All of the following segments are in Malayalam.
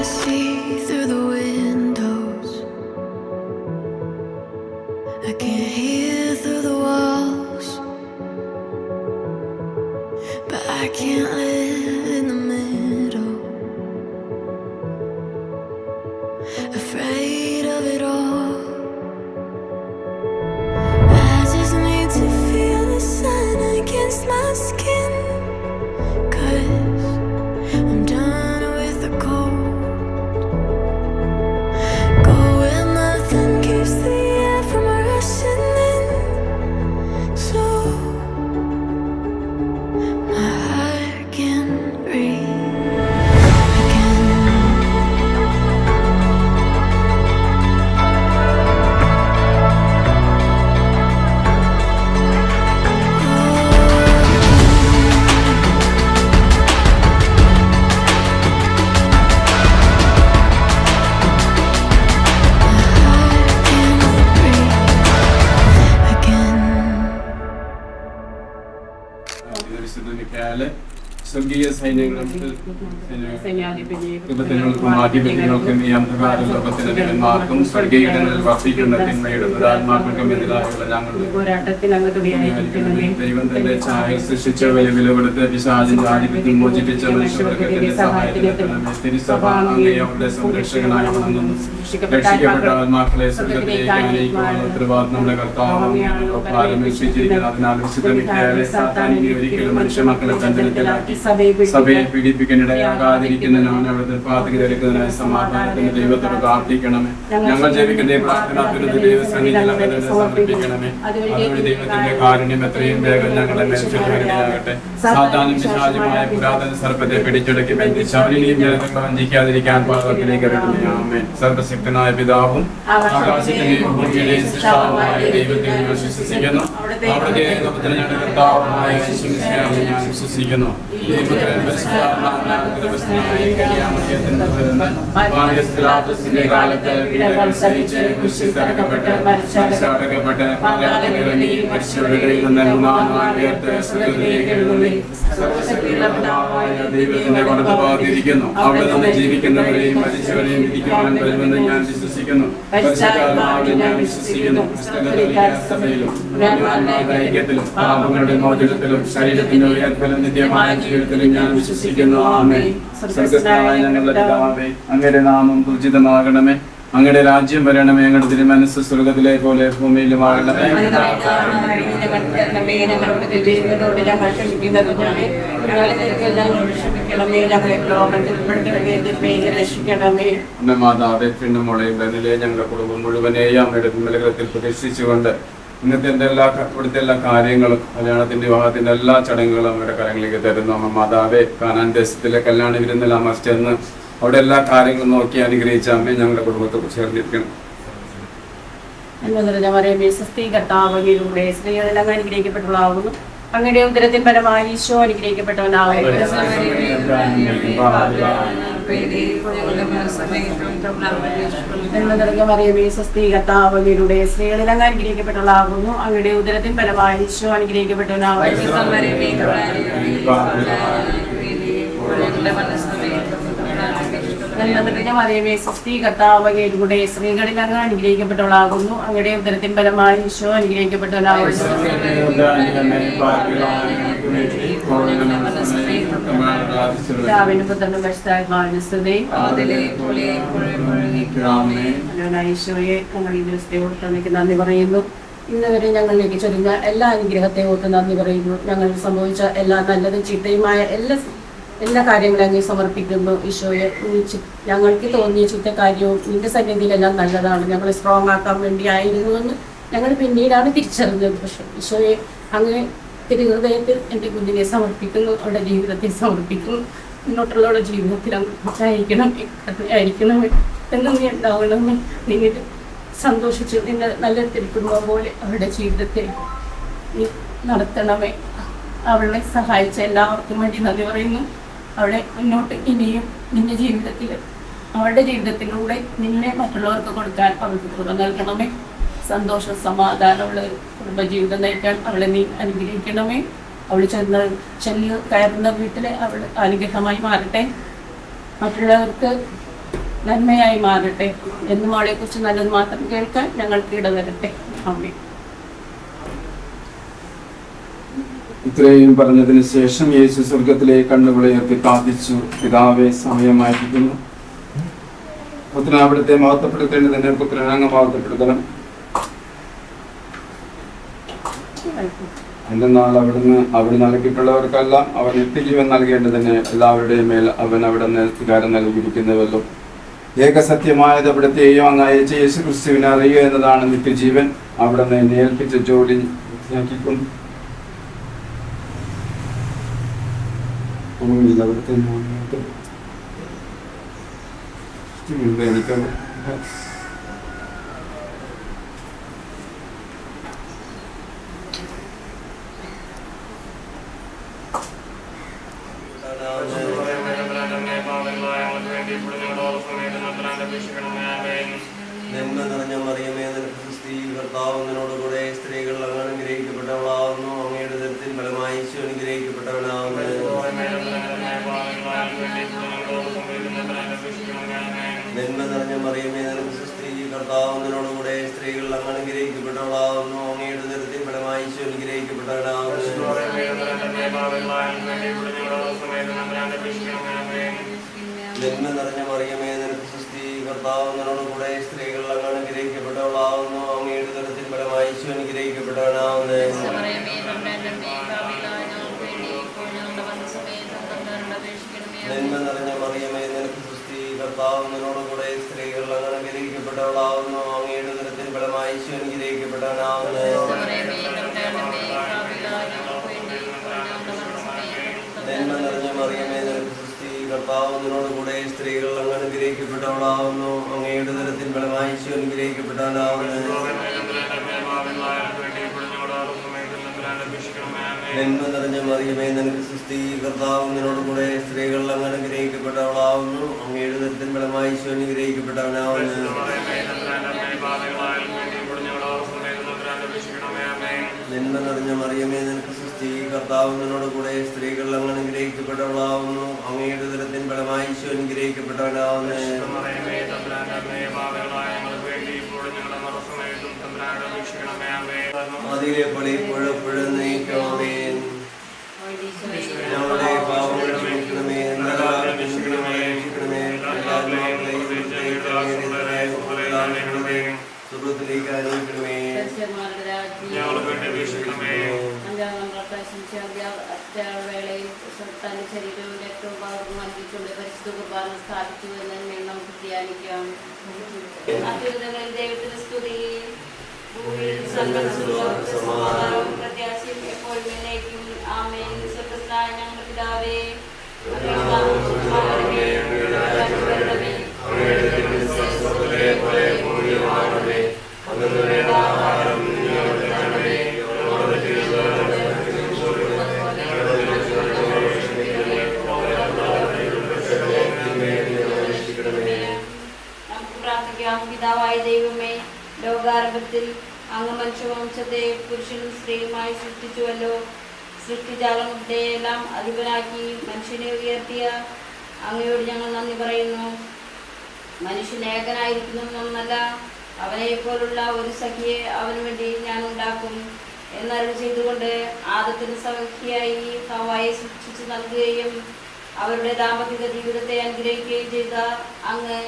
see through the windows. I can't hear through the walls, but I can't live in the middle. Afraid of it all. I just need to feel the sun against my skin, 'cause I'm done with the cold. Go where nothing keeps the air from rushing in, so my heart can breathe again. സ്വർഗീയ സൈന്യങ്ങൾക്കും ആധിപത്യങ്ങൾക്കും ഈ അന്ധകാര ലോകത്തിലെ ദേവന്മാർക്കും സ്വർഗീയങ്ങളിൽ വർദ്ധിക്കുന്ന തിന്മയുടെ ദുരാത്മാക്കൾക്കും എതിരായുള്ള ദൈവം തന്റെ ഛായ സൃഷ്ടിച്ച വിലവിലപ്പെടുത്ത പിശാചിന്റെ ആധിപത്യം മോചിപ്പിച്ച മനുഷ്യവർഗത്തിന്റെ സഹായത്തിനെത്തണമേ. തിരുസഭ അങ്ങയെ അവരുടെ സംരക്ഷകനായി വണങ്ങുന്നു. രക്ഷിക്കപ്പെട്ട ആത്മാക്കളെ സ്വർഗത്തിലേക്ക് ആനയിക്കുവാനുള്ള ഉത്തരവാദിത്വം നമ്മുടെ കർത്താവ് ആരംഭിച്ചിരിക്കുന്നു. അതിനാൽ വിശുദ്ധ മിഖായേലെ സാത്താനിനെ ഒരിക്കലും മനുഷ്യമക്കളെ ബന്ധനത്തിലാക്കി സഭയെ പീഡിപ്പിക്കാനിടയാകാതിരിക്കുന്നതിനാണ് അവിടുത്തെ പാതകരക്കുന്നതിനായി സമാധാനത്തിന് ദൈവത്തോട് പ്രാർത്ഥിക്കണമേ. ഞങ്ങൾ ജപിക്കുന്ന ഈ പ്രാർത്ഥന ദൈവസന്നിധിയിൽ സമർപ്പിക്കണമേ. അതുവഴി ദൈവത്തിന്റെ കാരുണ്യം എത്രയും വേഗം ഞങ്ങളെ മേൽവരികയാകട്ടെ. സാത്താനും പിശാചുമായ പുരാതന സർപ്പത്തെ പിടിച്ചെടുക്കി ബന്ധിച്ച് അവരിനെയും ജനങ്ങളെ വഞ്ചിക്കാതിരിക്കാൻ പാതകത്തിലേക്ക് ഇറങ്ങുകയാമേ. സർവശക്തനായ പിതാവും ആകാശത്തിന്റെയും ഭൂമിയുടെയും സൃഷ്ടാവുമായ ദൈവത്തെ ഞാൻ വിശ്വസിക്കുന്നു. അവിടുത്തെ ഞങ്ങളുടെ കർത്താവുമായ യേശുമിശിഹായെ ഞാൻ വിശ്വസിക്കുന്നു. കാലത്ത് ദൈവത്തിന്റെ വലതുഭാഗത്തിരിക്കുന്നു. അവിടെ നിന്ന് ജീവിക്കുന്നവരെയും മരിച്ചവരെയും വിധിക്കുവാൻ വരുമെന്ന് ഞാൻ വിശ്വസിക്കുന്നു. ഞാൻ വിശ്വസിക്കുന്നു. സഭയിലും ഐക്യത്തിലും പാപങ്ങളുടെ മോചനത്തിലും ശരീരത്തിന്റെ ഉയർത്തലും നിത്യമായ ജീവിതത്തിലും ഞാൻ വിശ്വസിക്കുന്നു. ആമേൻ. സ്വർഗ്ഗസ്ഥനായ ഞങ്ങളുടെ പിതാവേ, അങ്ങയുടെ നാമം പൂജിതമാകണമേ. അങ്ങയുടെ രാജ്യം വരണമേ. അങ്ങയുടെ തിരുമനസ്സ് സ്വർഗ്ഗത്തിലെ പോലെ ഭൂമിയിലുമാകണമേ. മാതാവേ, പിന്നുമോളെയും ബനിലെ ഞങ്ങളുടെ കുടുംബം മുഴുവനെയും അങ്ങയുടെ വിമലകത്തിൽ പ്രതീക്ഷിച്ചുകൊണ്ട് ഇന്നത്തെ ഇവിടുത്തെ എല്ലാ കാര്യങ്ങളും കല്യാണത്തിന്റെ വിവാഹത്തിന്റെ എല്ലാ ചടങ്ങുകളും അവരുടെ കാര്യങ്ങളിലേക്ക് തരുന്നു. അമ്മ മാതാവേ, കാനാൻ ദേശത്തിലെ കല്യാണ വിരുന്നെല്ലാം ചെന്ന് അവിടെ എല്ലാ കാര്യങ്ങളും നോക്കി അനുഗ്രഹിച്ച അമ്മയെ ഞങ്ങളുടെ കുടുംബത്തെ ചേർന്നിരിക്കണം. സ്ത്രീകളെല്ലാം അനുഗ്രഹിക്കപ്പെട്ടുള്ളതാകുന്നു. അങ്ങയുടെ ഉദരത്തിൻ പരമായി ഈശോ അനുഗ്രഹിക്കപ്പെട്ടവനാകുന്നു. സ്ത്രീകളെല്ലാം അനുഗ്രഹിക്കപ്പെട്ടുള്ളതാകുന്നു. അങ്ങയുടെ ഉദരത്തിൻ പരമായി ഈശോ അനുഗ്രഹിക്കപ്പെട്ടവനാകുന്നു. സ്ത്രീകളിൽ അങ്ങ് അനുഗ്രഹിക്കപ്പെട്ടവളാകുന്നു. അങ്ങയുടെ ഉദരത്തിൻ ഫലമായി ഈശോ അനുഗ്രഹിക്കപ്പെട്ടവനാകുന്നു. ഈശോയെ ഞങ്ങൾ ഈ ദിവസത്തെ ഓർത്ത് നന്ദി പറയുന്നു. ഇന്ന് വരെ ഞങ്ങളിലേക്ക് ചൊല്ലുന്ന എല്ലാ അനുഗ്രഹത്തെ ഓർത്ത് നന്ദി പറയുന്നു. ഞങ്ങൾ സംഭവിച്ച എല്ലാ നല്ലതും ചീത്തയുമായ എല്ലാ കാര്യങ്ങളും അങ്ങ് സമർപ്പിക്കുന്നു. ഈശോയെ, ഞങ്ങൾക്ക് തോന്നിയ ചീത്ത കാര്യവും നിന്റെ സന്നിധിയിലെല്ലാം നല്ലതാണ്, ഞങ്ങളെ സ്ട്രോങ് ആക്കാൻ വേണ്ടിയായിരുന്നു എന്ന് ഞങ്ങൾ പിന്നീടാണ് തിരിച്ചറിഞ്ഞത്. പക്ഷെ ഈശോയെ, അങ്ങ് തിരുഹൃദയത്തിൽ എൻ്റെ കുഞ്ഞിനെ സമർപ്പിക്കുന്നു, അവരുടെ ജീവിതത്തെ സമർപ്പിക്കുന്നു. മുന്നോട്ടുള്ള ജീവിതത്തിൽ അങ്ങ് അയക്കണമേ എന്ന് നീ ഉണ്ടാവണമേ. നിങ്ങൾ സന്തോഷിച്ച് നിന്നെ നല്ല തിരിക്കുടുംബം പോലെ അവരുടെ ജീവിതത്തെ നീ നടത്തണമേ. അവളെ സഹായിച്ച എല്ലാവർക്കും വേണ്ടി നന്ദി പറയുന്നു. അവളെ മുന്നോട്ട് ഇനിയും നിന്റെ ജീവിതത്തിൽ അവളുടെ ജീവിതത്തിലൂടെ നിന്നെ മറ്റുള്ളവർക്ക് കൊടുക്കാൻ അവൾക്ക് കൃപ നൽകണമേ. സന്തോഷം സമാധാനമുള്ള കുടുംബജീവിതം നയിക്കാൻ അവളെ നീ അനുഗ്രഹിക്കണമേ. അവൾ കയറുന്ന വീട്ടിലെ അവൾ അനുഗ്രഹമായി മാറട്ടെ. മറ്റുള്ളവർക്ക് നന്മയായി മാറട്ടെ. എന്നും അവളെക്കുറിച്ച് നല്ലത് മാത്രം കേൾക്കാൻ ഞങ്ങൾക്ക് ഇടവരട്ടെ. ആമേൻ. ഇത്രയും പറഞ്ഞതിന് ശേഷം യേശു സ്വർഗത്തിലേക്ക് കണ്ണുകളുയർത്തി പ്രാർത്ഥിച്ചു, പിതാവേ, സമയമായിരിക്കുന്നു. പുത്രൻ അവിടുത്തെ മഹത്വപ്പെടുത്തേണ്ടതിന്റെ പുത്രൻ അങ്ങ് മഹത്വപ്പെടുത്തണം. എന്തെന്നാൽ അവിടെ നൽകിയിട്ടുള്ളവർക്കെല്ലാം അവൻ നിത്യജീവൻ നൽകേണ്ടതിന് എല്ലാവരുടെയും മേൽ അവൻ അവിടെ അധികാരം നൽകിയിരിക്കുന്നുവല്ലോ. ഏകസത്യമായത് അവിടത്തെയും അങ്ങ് അയച്ച യേശു ക്രിസ്തുവിനെ അറിയുക എന്നതാണ് നിത്യജീവൻ. അവിടെ നിന്ന് ഏൽപ്പിച്ച ജോലി പൂർത്തിയാക്കിക്കൊണ്ട് അവിടുത്തെ എനിക്ക് നന്മ നിറഞ്ഞ മറിയമേ, നിനക്ക് സ്ത്രീ കർത്താവ് നിന്നോടുകൂടെ സ്ത്രീകൾ അങ്ങ് അനുഗ്രഹിക്കപ്പെട്ടവളാവുന്നു. അങ്ങയുടെ ഉദരത്തിൻ ഫലമായി ഈശോ അനുഗ്രഹിക്കപ്പെട്ടവനാവുന്നു. നന്മ നിറഞ്ഞ മറിയമേ, നിനക്ക് സ്ത്രീ കർത്താവ് നിന്നോടുകൂടെ സ്ത്രീകൾ അങ്ങ് അനുഗ്രഹിക്കപ്പെട്ടവളാവുന്നു. അങ്ങയുടെ ഉദരത്തിൻ ഫലമായി ഈശോ അനുഗ്രഹിക്കപ്പെട്ടവനാവുന്നു. നന്മ നിറഞ്ഞ മറിയമേ, നിനക്ക് സ്ത്രീ കർത്താവ് നിന്നോടുകൂടെ സ്ത്രീകൾ അങ്ങ് അനുഗ്രഹിക്കപ്പെട്ടവളാവുന്നു. അങ്ങയുടെ ഉദരത്തിൻ ഫലമായി ഈശോ അനുഗ്രഹിക്കപ്പെട്ടവനാവുന്നു. നന്മ നിറഞ്ഞ മറിയമേ, നിനക്ക് സ്ത്രീ കർത്താവ് നിന്നോടുകൂടെ സ്ത്രീകൾ അങ്ങ് അനുഗ്രഹിക്കപ്പെട്ടവളാവുന്നു. അങ്ങയുടെ ഉദരത്തിൻ ഫലമായി ഈശോ അനുഗ്രഹിക്കപ്പെട്ടവനാവുന്നു. നന്മ നിറഞ്ഞ മറിയമേ, നിനക്ക് സ്ത്രീ കർത്താവ് നിന്നോടുകൂടെ സ്ത്രീകൾ അങ്ങ് അനുഗ്രഹിക്കപ്പെട്ടവളാവുന്നു. അങ്ങയുടെ ഉദരത്തിൻ ഫലമായി ഈശോ അനുഗ്രഹിക്കപ്പെട്ടവനാവുന്നു. നന്മ നിറഞ്ഞ മറിയമേ, നിനക്ക് സ്ത്രീ കർത്താവ് നിന്നോടുകൂടെ സ്ത്രീകൾ അങ്ങ് അനുഗ്രഹിക്കപ്പെട്ടവളാവുന്നു. അങ്ങയുടെ ഉദരത്തിൻ ഫലമായി ഈശോ അനുഗ്രഹിക്കപ്പെട്ടവനാവുന്നു. നന്മ നിറഞ്ഞ മറിയമേ, നിനക്ക് സ്ത്രീ കർത്താവ് നിന്നോടുകൂടെ സ്ത്രീകൾ അങ്ങ് അനുഗ്രഹിക്കപ്പെട്ടവളാവുന്നു. അങ്ങയുടെ ഉദരത്തിൻ ഫലമായി ഈശോ അനുഗ്രഹിക്കപ്പെട്ടവനാവുന്നു. അതിലെ പടി പുഴപ്പുഴം നയിക്കണമേ. ഞങ്ങളുടെ പാവങ്ങൾ ക്ഷമിക്കണമേ. സുഖത്തിലേക്ക് അനുഭവിക്കണമേ. വേളയിൽ തന്റെ ശരീരവും രക്തവും പകർന്നു നൽകിക്കൊണ്ട് പരിശുദ്ധ കുർബാന സ്ഥാപിച്ചു എന്ന് നമുക്ക് ധ്യാനിക്കാം. അത്യുന്നതങ്ങളിൽ ദൈവത്തിന് സ്തുതി, ഭൂമിയിൽ സമാധാനവും പ്രത്യാശയും എപ്പോഴും എന്നേക്കും. ആമേൻ. സ്വർഗ്ഗസ്ഥനായ ഞങ്ങളുടെ പിതാവേ, പിതാവായ ദൈവമേ, ലോകാരംഭത്തിൽ അങ്ങ് മനുഷ്യവംശത്തെ പുരുഷനും സ്ത്രീയുമായി സൃഷ്ടിച്ചുവല്ലോ. സൃഷ്ടിജാലങ്ങളുടെ എല്ലാം അധിപനാക്കി മനുഷ്യനെ ഉയർത്തിയ അങ്ങയോട് ഞങ്ങൾ നന്ദി പറയുന്നു. മനുഷ്യൻ ഏകനായിരിക്കുന്നൊന്നല്ല, അവനെ പോലുള്ള ഒരു സഖിയെ അവന് വേണ്ടി ഞാൻ ഉണ്ടാക്കും എന്നരുൾ ചെയ്തുകൊണ്ട് ആദത്തിന് സഖിയായി ഹവ്വായെ സൃഷ്ടിച്ചു നൽകുകയും അവരുടെ ദാമ്പത്യ ജീവിതത്തെ അനുഗ്രഹിക്കുകയും ചെയ്ത അങ്ങ്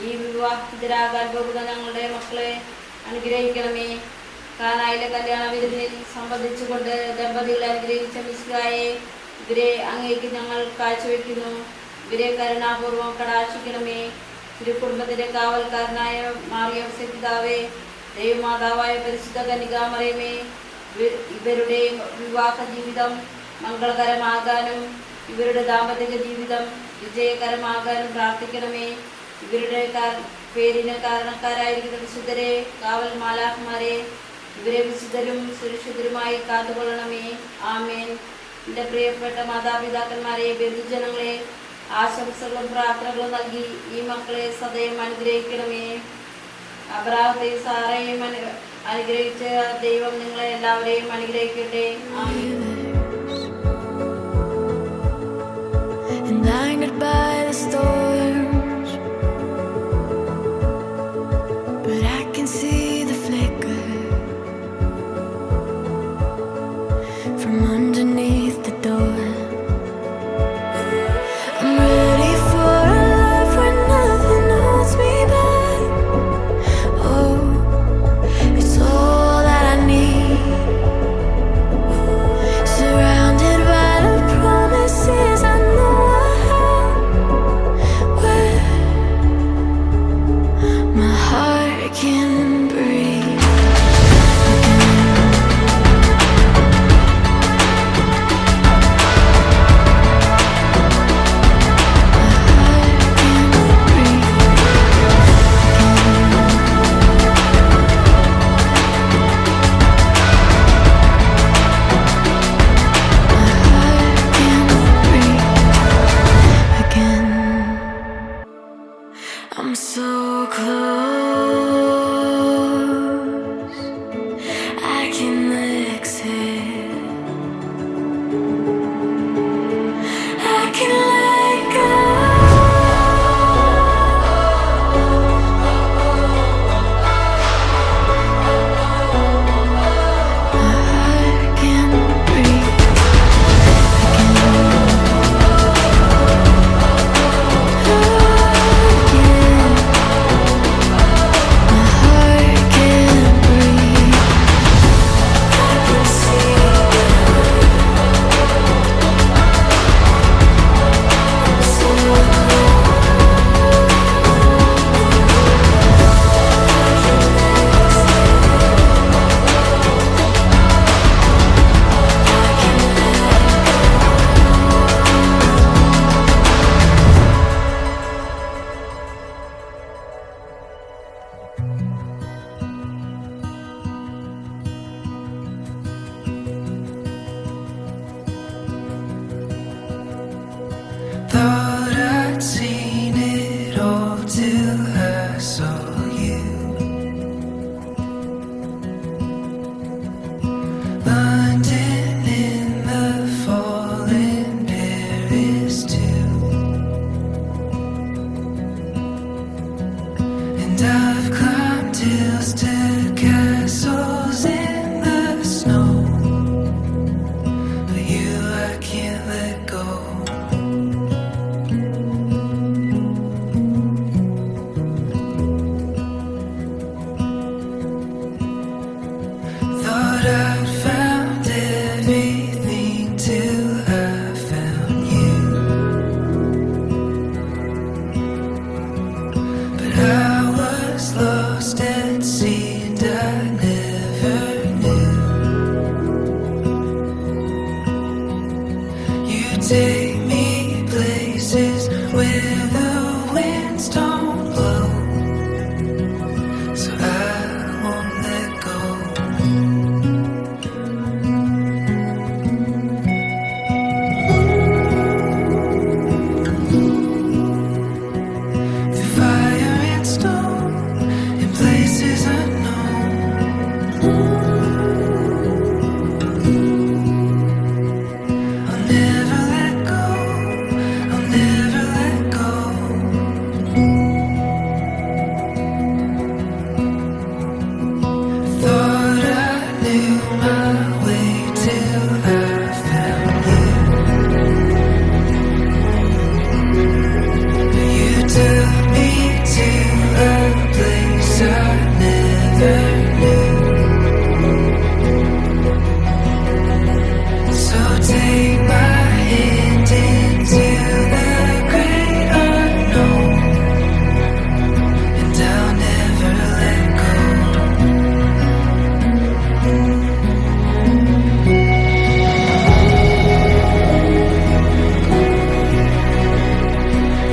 ഈ വിവാഹിതരാകാൻ പോകുന്ന ഞങ്ങളുടെ മക്കളെ അനുഗ്രഹിക്കണമേ. കാനായിലെ കല്യാണ വിരുന്നിൽ സംബന്ധിച്ചുകൊണ്ട് ദമ്പതികളെ അനുഗ്രഹിച്ച മിശിഹായെ ഇവരെ അങ്ങേക്ക് ഞങ്ങൾ കാഴ്ചവെക്കുന്നു. ഇവരെ കരുണാപൂർവം കടാക്ഷിക്കണമേ. തിരുക്കുടുംബത്തിന്റെ കാവൽക്കാരനായ മാറിയോസേ പിതാവേ, ദൈവമാതാവായ പരിശുദ്ധ കന്യകാമറിയമേ, ഇവരുടെ വിവാഹ ജീവിതം മംഗളകരമാകാനും ഇവരുടെ ദാമ്പത്യ ജീവിതം വിജയകരമാകാനും പ്രാർത്ഥിക്കണമേ. ഇവരുടെ പേരിന് കാരണക്കാരായിരിക്കുന്ന വിശുദ്ധരെ, കാവൽ മാലാഖമാരെ, ഇവരെ വിശുദ്ധരും സുരക്ഷിതരുമായി കാത്തുകൊള്ളണമേ. ആമേൻ. എൻ്റെ പ്രിയപ്പെട്ട മാതാപിതാക്കന്മാരെ, ബന്ധുജനങ്ങളെ ആശംസകളും പ്രാർത്ഥനകളും നൽകി ഈ മക്കളെ സദയം അനുഗ്രഹിക്കണമേ. അബ്രാഹത്തെയും സാറയെയും അനുഗ്രഹിച്ച ദൈവം നിങ്ങളെ എല്ലാവരെയും അനുഗ്രഹിക്കട്ടെ. ആമേൻ. And angered by the storms, Thought I'd found everything till I found you, but I was lost at sea and I never knew. You take me places where the winds don't blow, so I won't let go. Through fire and stone, in places unknown, I'll never let go, I'll never let go. Thought I knew my way till I found you. You took me to a place I never knew. So take my hand into the great unknown, and I'll never let go.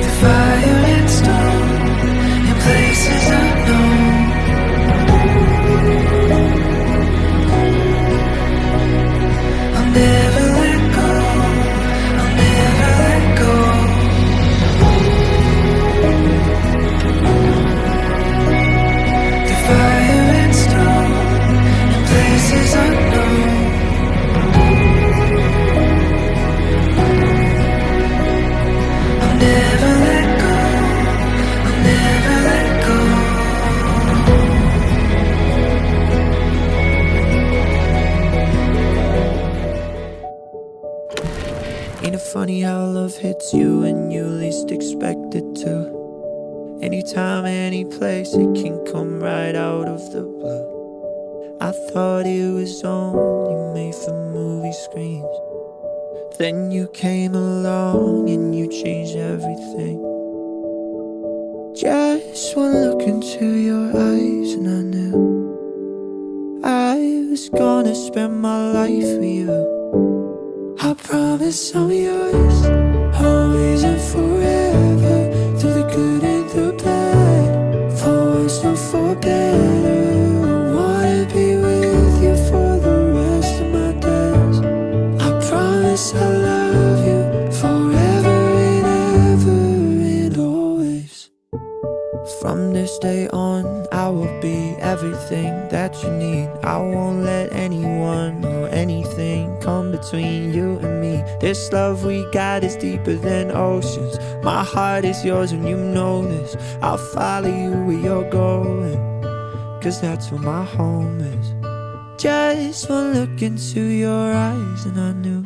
The fire and stone in places unknown, I'll never let go, I'll never let go. The fire and stone in places unknown, I'll never let go, I'll never let go. Ain't it funny how love hits you when you least expect it to? Anytime, any place, it can come right out of the blue. I thought it was only made for movie screens. Then you came along and you changed everything. Just one look into your eyes and I knew I was gonna spend my life with you. I promise I'm yours, always and forever, through the good and the bad, for worse or for better. I wanna be with you for the rest of my days. I promise I'll love you forever and ever and always. From this day on, I will be everything that you need. I won't let anyone or anything come between you and me. This love we got is deeper than oceans. My heart is yours and you know this. I'll follow you where you're going, 'cause that's where my home is. Just one look into your eyes and I knew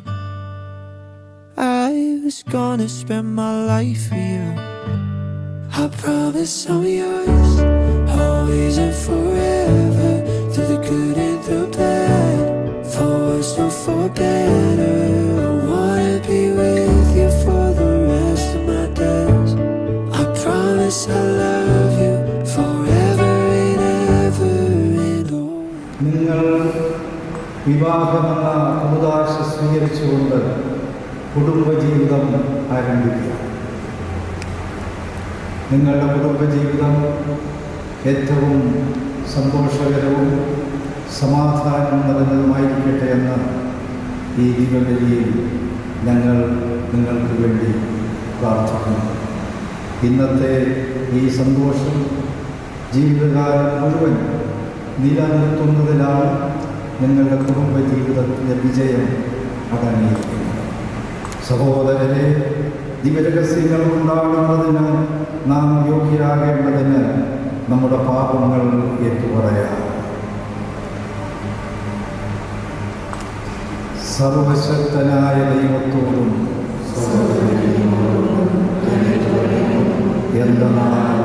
I was gonna spend my life with you. I promise I'm yours, always and forever, through the good and the bad, for worse or for better. I wanna be with you for the rest of my days. I promise I'll love you forever and ever and always. നിങ്ങൾ വിവാഹമെന്ന കൂദാശ സ്വീകരിച്ചുകൊണ്ട് കുടുംബജീവിതം ആരംഭിക്കുക. നിങ്ങളുടെ കുടുംബജീവിതം ഏറ്റവും സന്തോഷകരവും സമാധാനം നിറഞ്ഞതുമായിരിക്കട്ടെ എന്ന് ഈ ദിവ്യബലിയിൽ ഞങ്ങൾ നിങ്ങൾക്ക് വേണ്ടി പ്രാർത്ഥിക്കുന്നു. ഇന്നത്തെ ഈ സന്തോഷം ജീവിതകാലം മുഴുവൻ നിലനിർത്തുന്നതിലാണ് നിങ്ങളുടെ കുടുംബജീവിതത്തിൻ്റെ വിജയം അടങ്ങിയിരിക്കുന്നത്. സഹോദരരെ, ദിവ്യരഹസ്യങ്ങൾ ഉണ്ടാകുന്നതിന് നാം യോഗ്യരാകേണ്ടതിന് നമ്മുടെ പാപങ്ങൾ ഏറ്റുപറയാം. സർവശക്തനായ ദൈവത്തോടും എന്തെന്നാൽ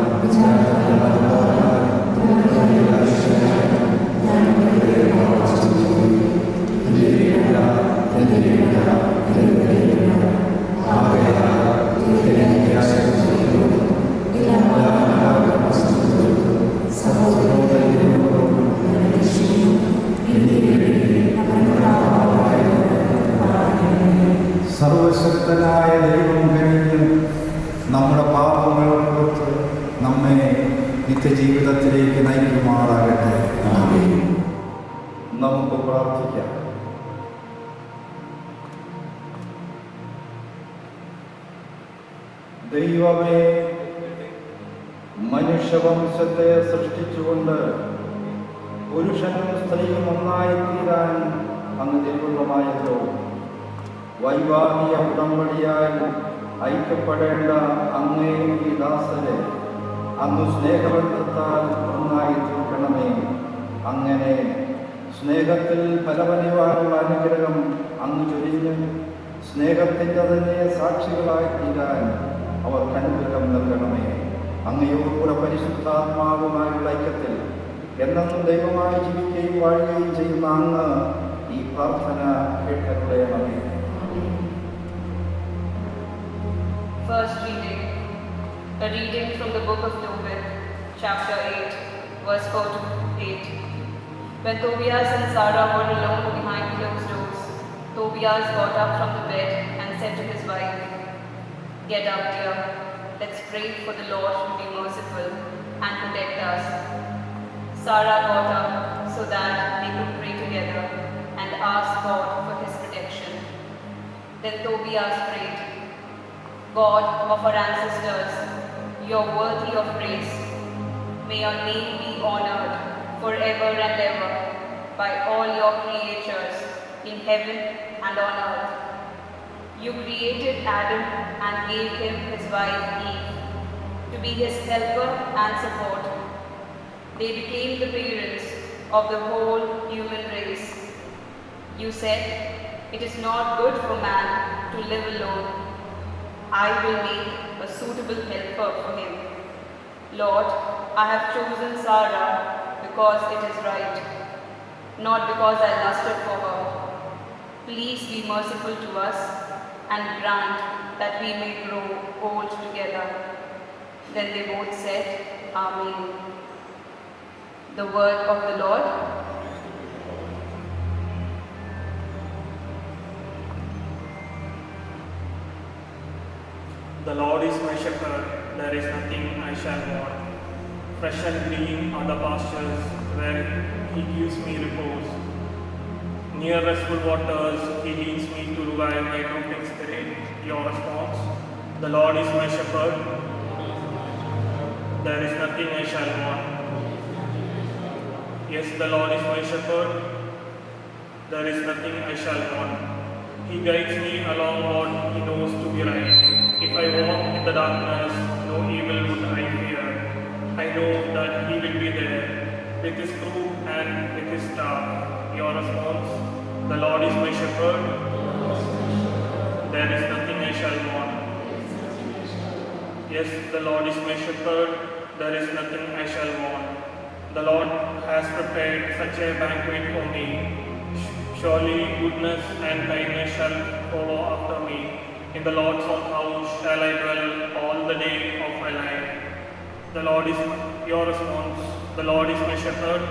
നമുക്ക് പ്രാർത്ഥിക്കാം. ദൈവമേ, മനുഷ്യവംശത്തെ സൃഷ്ടിച്ചുകൊണ്ട് പുരുഷനും സ്ത്രീയും ഒന്നായി തീരാൻ അങ്ങ് ദൈവമായല്ലോ. വൈവാഹിക ഉടമ്പടിയാൽ ഐക്യപ്പെടേണ്ട അങ്ങേ ഈ ദാസരെ അങ്ങ് സ്നേഹബന്ധത്താൽ ഒന്നായി തീർക്കണമേ. അങ്ങനെ സ്നേഹത്തിൽ ഫലവനിവാനുള്ള അനുഗ്രഹം അങ്ങ് ചൊരിഞ്ഞ് സ്നേഹത്തിൻ്റെ തന്നെ സാക്ഷികളായി തീരാൻ അവർക്ക് അനുഗ്രഹം നൽകണമേ. അങ്ങയോടുകൂടെ പരിശുദ്ധാത്മാവുമായുള്ള ഐക്യത്തിൽ എന്നെന്നും ദൈവമായി ജീവിക്കുകയും വാഴുകയും ചെയ്യുന്ന അങ്ങ് ഈ പ്രാർത്ഥന കേട്ടരുളയണമേ. First reading. A reading from the book of Tobit, chapter 8, verse 4 to 8. When Tobias and Sarah were alone behind closed doors, Tobias got up from the bed and said to his wife, "Get up, dear. Let's pray for the Lord to be merciful and protect us." Sarah got up so that they could pray together and ask God for his protection. Then Tobias prayed, "God of our ancestors, you are worthy of praise. May your name be honored forever and ever by all your creatures in heaven and on earth. You created Adam and gave him his wife Eve to be his helper and support. They became the parents of the whole human race. You said, 'It is not good for man to live alone. I will make a suitable helper for him.' Lord, I have chosen Sarah because it is right, not because I lusted for her. Please be merciful to us and grant that we may grow old together." Then they both said, "Amen." The word of the Lord. The Lord is my shepherd, there is nothing I shall want. Fresh and green are the pastures where he gives me repose. Near restful waters he leads me to revive my drooping spirit. Your response: the Lord is my shepherd, there is nothing I shall want. Yes, the Lord is my shepherd, there is nothing I shall want. He guides me along what he knows to be right. If I walk in the darkness, no evil would I fear. I know that he will be there with his crook and with his staff. Your response: the Lord is my shepherd, there is nothing I shall want. Yes, the Lord is my shepherd, there is nothing I shall want. The Lord has prepared such a banquet for me. Surely goodness and kindness shall follow after me. In the Lord's own house shall I dwell all the day of my life. The Lord is your response. The Lord is my shepherd,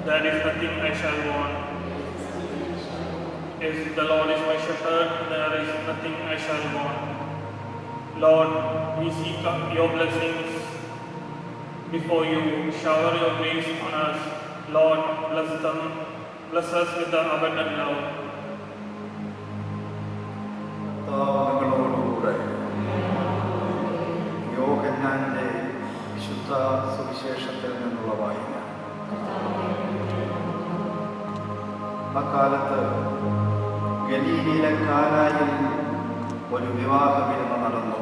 there is nothing I shall want. Yes, the Lord is my shepherd, there is nothing I shall want. Lord, we seek your blessings before you. Shower your grace on us. Lord, bless them. Bless us with the abundant love. നിങ്ങളോടുകൂടെ. യോഹന്നാന്റെ വിശുദ്ധ സുവിശേഷത്തിൽ നിന്നുള്ള വായന. അക്കാലത്ത് ഗലീലയിലെ കാനായിൽ ഒരു വിവാഹ വിരുന്ന് നടന്നു.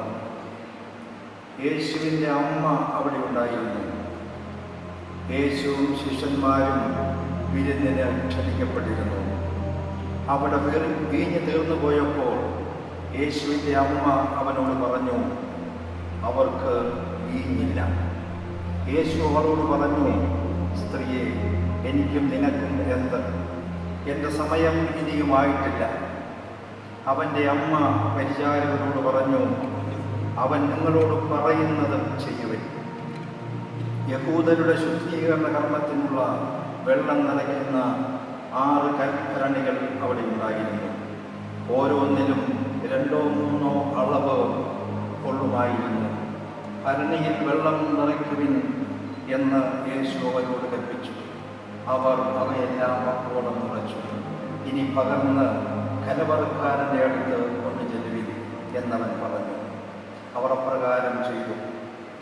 യേശുവിൻ്റെ അമ്മ അവിടെ ഉണ്ടായിരുന്നു. യേശുവും ശിഷ്യന്മാരും വിരുന്നിന് ക്ഷണിക്കപ്പെട്ടിരുന്നു. അവിടെ വീഞ്ഞ് തീർന്നു പോയപ്പോൾ യേശുവിൻ്റെ അമ്മ അവനോട് പറഞ്ഞു, "അവർക്ക് വീഞ്ഞില്ല." യേശു അവളോട് പറഞ്ഞു, "സ്ത്രീയെ, എനിക്കും നിനക്കും എന്ത്? എൻ്റെ സമയം ഇനിയുമായിട്ടില്ല." അവൻ്റെ അമ്മ പരിചാരകരോട് പറഞ്ഞു, "അവൻ നിങ്ങളോട് പറയുന്നത് ചെയ്യുവിൻ." യഹൂദരുടെ ശുദ്ധീകരണ കർമ്മത്തിനുള്ള വെള്ളം നിറയ്ക്കുന്ന 6 കൽഭരണികൾ അവിടെ ഉണ്ടായിരുന്നു. ഓരോന്നിലും 2-3 അളവ് കൊള്ളുമായിരുന്നു. ഭരണിയിൽ വെള്ളം നിറയ്ക്കുവിൻ എന്ന് യേശു അവരോട് കൽപ്പിച്ചു. അവർ അവയെല്ലാം അപ്പോളം നിറച്ചു. ഇനി പകർന്ന് കലവറക്കാരൻ്റെ അടുത്ത് കൊണ്ടു ചെല്ലുവിൻ എന്നവൻ പറഞ്ഞു. അവർ അപ്രകാരം ചെയ്തു.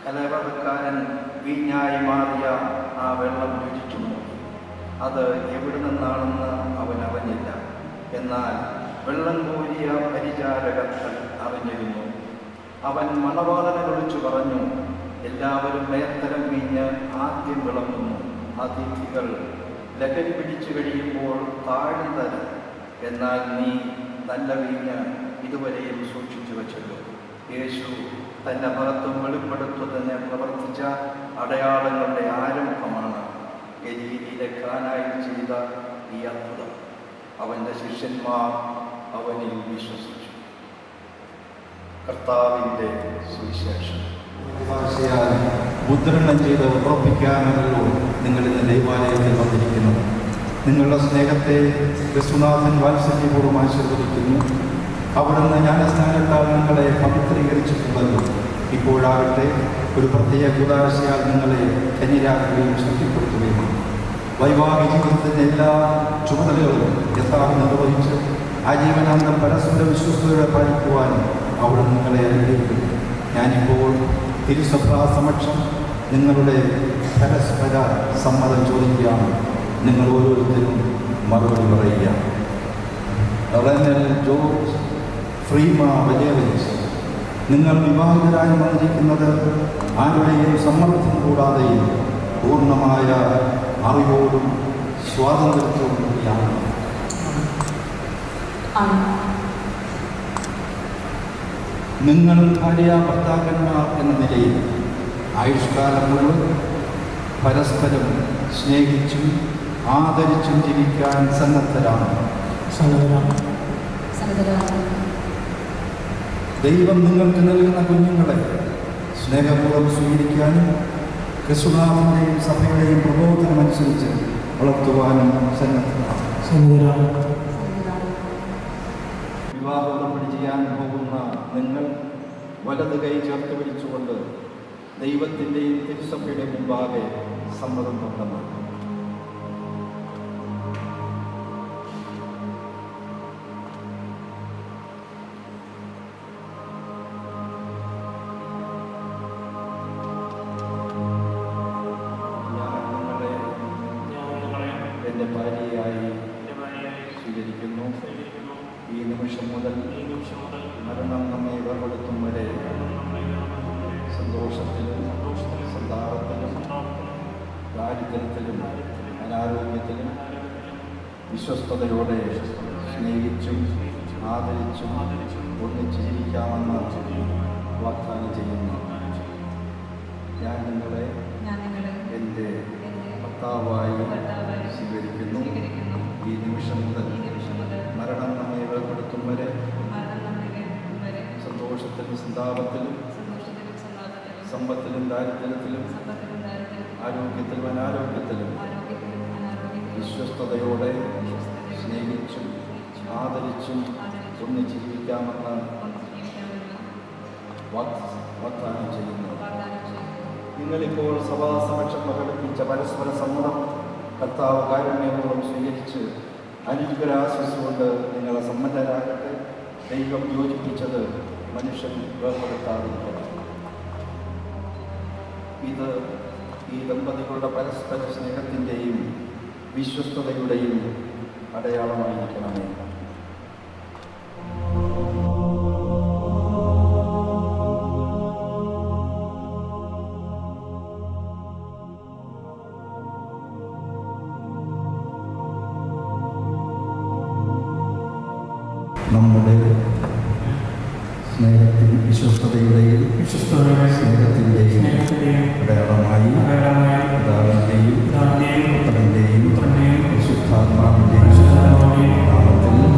കലവറക്കാരൻ വീഞ്ഞായി മാറിയ ആ വെള്ളം രുചിച്ചു നോക്കി. അത് എവിടെ നിന്നാണെന്ന് അവൻ അറിഞ്ഞില്ല. എന്നാൽ വെള്ളം കോരിയ പരിചാരകർ അറിഞ്ഞിരുന്നു. അവൻ മണവാളനെ വിളിച്ചു പറഞ്ഞു, എല്ലാവരും മേത്തരം വീഞ്ഞ് ആദ്യം വിളമ്പുന്നു. അതിഥികൾ ലഹരി പിടിച്ചു കഴിയുമ്പോൾ താഴ്ന്നു തരും. എന്നാൽ നീ നല്ല വീഞ്ഞ് ഇതുവരെയും സൂക്ഷിച്ചു വച്ചല്ലോ. യേശു തൻ്റെ മഹത്വം വെളിപ്പെടുത്തുന്നതിനെ പ്രവർത്തിച്ച അടയാളങ്ങളുടെ ആരംഭമാണ് ഗലീലയിലെ കാനായിൽ ചെയ്ത ഈ അത്ഭുതം. അവൻ്റെ ശിഷ്യന്മാർ അവനിൽ വിശ്വസിച്ചു. കർത്താവിൻ്റെ സുവിശേഷം. മുദ്രണം ചെയ്ത് ഉറപ്പിക്കാനല്ലോ നിങ്ങൾ ഇന്ന് ദൈവാലയത്തിൽ വന്നിരിക്കുന്നത്. നിങ്ങളുടെ സ്നേഹത്തെ ക്രിസ്തുനാഥൻ വാത്സല്യപൂർവ്വം ആശീർവദിക്കുന്നു. അവിടുന്ന് ജ്ഞാനസ്നാനത്താൽ നിങ്ങളെ പവിത്രീകരിച്ചിട്ടുള്ളല്ലോ. ഇപ്പോഴാകട്ടെ ഒരു പ്രത്യേക ഉദാശയാൽ നിങ്ങളെ ധന്യരാക്കുകയും ശക്തിപ്പെടുത്തുകയും വൈവാഹിക ജീവിതത്തിൻ്റെ എല്ലാ ചുമതലകളും യഥാർത്ഥ നിർവഹിച്ച് ആജീവനാന്തം പരസ്പര വിശ്വസ്തയോടെ പാലിക്കുവാനും അവിടെ നിങ്ങളെ അനുഗ്രഹിക്കുന്നു. ഞാനിപ്പോൾ തിരുസഭാ സമക്ഷം നിങ്ങളുടെ പരസ്പര സമ്മതം ചോദിക്കുകയാണ്. നിങ്ങൾ ഓരോരുത്തരും മറുപടി പറയുക. റെനൽ ജോർജ് ഫ്രീമ വജേവലിച്ച്, നിങ്ങൾ വിവാഹിതരായി വന്നിരിക്കുന്നത് ആരുടെയും സമ്മർദ്ദം കൂടാതെയും പൂർണ്ണമായ അറിവോടും സ്വാതന്ത്ര്യത്തോടും കൂടിയാണ്. നിങ്ങൾ ഭാര്യ ഭർത്താക്കന്മാർ എന്ന നിലയിൽ ആയുഷ്കാലം മുഴുവൻ പരസ്പരം സ്നേഹിച്ചും ആദരിച്ചും ജീവിക്കാൻ സന്നദ്ധരാണ്. ദൈവം നിങ്ങൾക്ക് നൽകുന്ന കുഞ്ഞുങ്ങളെ സ്നേഹപൂർവ്വം സ്വീകരിക്കാനും ക്രിസ്തുനാഥൻ്റെയും സഭയുടെയും പ്രബോധനമനുസരിച്ച് വളർത്തുവാനും സന്നദ്ധരാണ്. വിവാഹ ഉടമ്പടി ചെയ്യാൻ പോകുന്ന നിങ്ങൾ വലത് കൈ ചേർത്ത് പിടിച്ചുകൊണ്ട് ദൈവത്തിൻ്റെയും തിരുസഭയുടെ മുമ്പാകെ സമ്മതം വ്യക്തമാക്കും. എൻ്റെ ഭാര്യയായി സ്വീകരിക്കുന്നു. ഈ നിമിഷം മുതൽ മരണം നമ്മെ വേർപെടുത്തും വരെ സന്തോഷത്തിലും സന്താപത്തിലും ദാരിദ്ര്യത്തിലും അനാരോഗ്യത്തിലും വിശ്വസ്തയോടെ സ്നേഹിച്ചും ആദരിച്ചും ഒന്നിച്ച് ജീവിക്കാമെന്ന് വാഗ്ദാനം ചെയ്യുന്നു. ഞാൻ നിങ്ങളെ എൻ്റെ ഭർത്താവായി സ്വീകരിക്കുന്നു. ഈ നിമിഷം മുതൽ മരണം നമ്മെ വേർപെടുത്തും വരെ സന്തോഷത്തിലും സന്താപത്തിലും സമ്പത്തിലും ദാരിദ്ര്യത്തിലും ആരോഗ്യത്തിലും അനാരോഗ്യത്തിലും വിശ്വസ്തയോടെ സ്നേഹിച്ചും ആദരിച്ചും ഒന്നിച്ച് ജീവിക്കാമെന്ന് വാഗ്ദാനം ചെയ്യുന്നു. നിങ്ങളിപ്പോൾ സഭാസമക്ഷം പ്രകടിപ്പിച്ച പരസ്പര സമ്മതം കർത്താവ് കാരുണ്യപൂർവ്വം സ്വീകരിച്ച് അനുഗ്രഹാശിച്ചുകൊണ്ട് നിങ്ങളെ സമ്പന്നരാകട്ടെ. ദൈവം യോജിപ്പിച്ചത് മനുഷ്യൻ വേർപെടുത്താതിരിക്കണം. ഇത് ഈ ദമ്പതികളുടെ പരസ്പര സ്നേഹത്തിൻ്റെയും വിശ്വസ്തതയുടെയും അടയാളമായിരിക്കണമേ. നമ്മുടെ സ്നേഹത്തിൻ്റെ വിശ്വസ്തതയുടെയും സ്നേഹത്തിൻ്റെയും അടയാളമായി പിതാവിൻ്റെയും പുത്രൻ്റെയും പരിശുദ്ധാത്മാവിൻ്റെയും